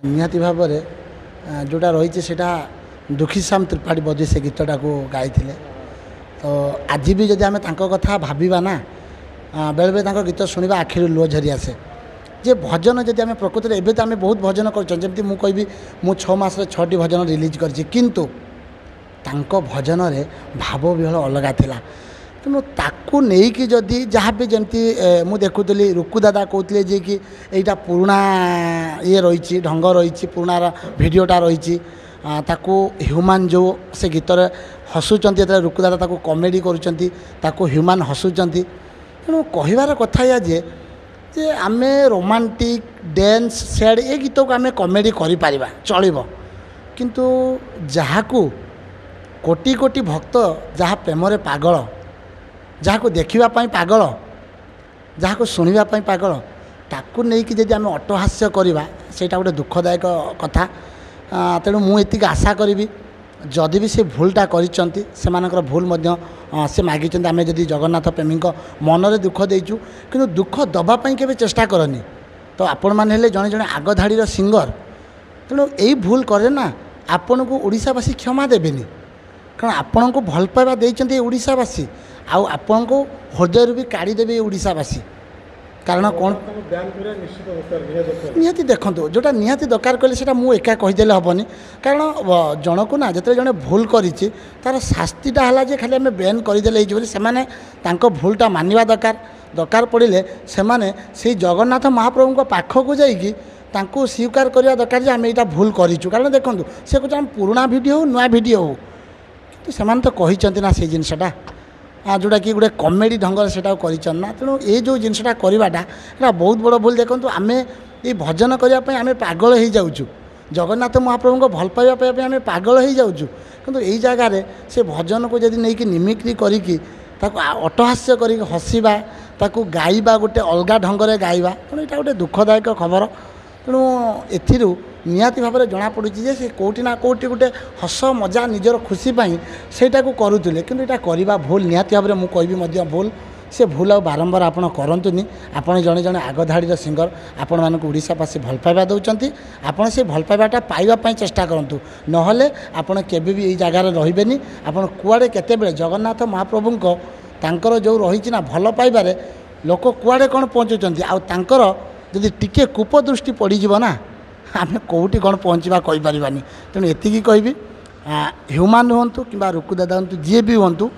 निहाती भाव जोटा रही से दुखी श्याम त्रिपाठी बदी से गीतटा को गाई तो आज भी जदि आम कथा भाविबा ना बेले बेले गीत शुणा आखिर लुह झरी आसे जे भजन जदि आम प्रकृति में एवं तो आम बहुत भजन करमती मुझे मु 6 मास 6टी भजन रिलीज करछि किंतु तांको भजन रे भाव विहल अलग थिला तेणु ताकू नेकी जदि जहाँ भी जमती मु देखुली रुकु दादा कहते जे कि एटा पुराणा ये रही ढंग रही पुराणा भिडटा रही ताकू ह्यूमान जो से गीत हसुंच रुकु दादा ताकू कॉमेडी करुँच ह्यूमान हसुंच तेणु कहबार कथा या जे आमे रोमांटिक डांस सेड ए गीत को आमे कॉमेडी करि परिबा चलिबो किंतु जहाकू कोटी कोटी भक्त जहाँ प्रेम रे पागल जहाँ को देखा पागल जहाँ को शुणा पागल ताकू नहीं कि जदि आम अट्टहास्य करवा सेटा गोटे दुखदायक कथा तेणु मुझे आशा करी जदि भी से भूलटा कर भूल से मागी आम जदि जगन्नाथ प्रेमी मनरे दुख देचु कि दुख दबापाई के चेष्टा करनी तो आपण मैंने जड़े जड़े आग धाड़ी सिंगर तेणु यही भूल करे ना आपण को ओडिशावासी क्षमा देवेनि कारण आपण को भल पाइबा देइचंती ओडिशावासी आउ आपण को हृदय भी काढ़ी देवे ओडिशावासी कारण कौन निहाती देखो जोटा निहाती दरकार कहले सेटा मु एका कहीदेले हेनी कारण जन को ना जिते जड़े भूल करी तार शास्तिटा है जे खाली आम बैन करदेले से भूलटा मानवा दरकार दरकार पड़े से जगन्नाथ महाप्रभु पाखक जाइकी स्वीकार करवा दरकार आम यहाँ भूल करूँ कारण देखो सी कह पुराणा भिडियो हो नुआ भिडियो हो कि से तो कही ना से जिनसटा जोटा कि गोटे कमेडी ढंग से करना तेणु ये जो जिनसटा करवाटा बहुत बड़ भूल देखो आम ये भजन करने आम पागल हो जाऊँ जगन्नाथ महाप्रभु को भल पाइबा आम पागल हो जाऊँ किंतु यही जगार से भजन को जब नहीं निमिक्री करी अट्टहास्य कर हसवा ताकू गाइबा गोटे अलग ढंग से गाइबा तेणु यहाँ गोटे दुखदायक खबर तेणु एथिरू निहाती भाव में जमापड़ी जे से कौटी ना कौटी गोटे हस मजा निजर खुशी सेटा को करुले कि करवा भूल निहाती भाव में मुझे कहबी भूल से भूल आ बारंबार आपड़ करतुनि आपड़ जड़े जड़े आग धाड़ी सिंगर आपण मानक ओडिशावासी भल पाइबा दौरान आपड़ से भल पाइबाटा पाइबापी चेष्टा करूँ नहले आपड़ केबे भी जगार रही आपड़ कुआड़े केते जगन्नाथ महाप्रभु तांकर जो रही ना भल पाइबारे लोक कुआड़े कौन पहुँचुंट आर जदि टिके कूपदृष्टि पड़ज ना आम कौटी कौन पहुँचवा कहीपरानी तेणु एति कहबी ह्यूमान हूँ कि रुकु दादा हूँ जी भी हूँ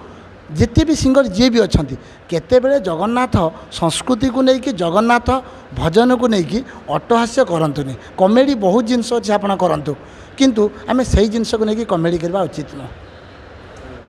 जिते भी सिंगर जी भी अच्छा केतेबेले जगन्नाथ संस्कृति को लेकिन जगन्नाथ भजन को लेकिन अट्टहास्य करतुनि कमेडी बहुत जिनस अच्छे आप करूँ किंतु आम से जिनस को लेकिन कमेडी करवा उचित नुह।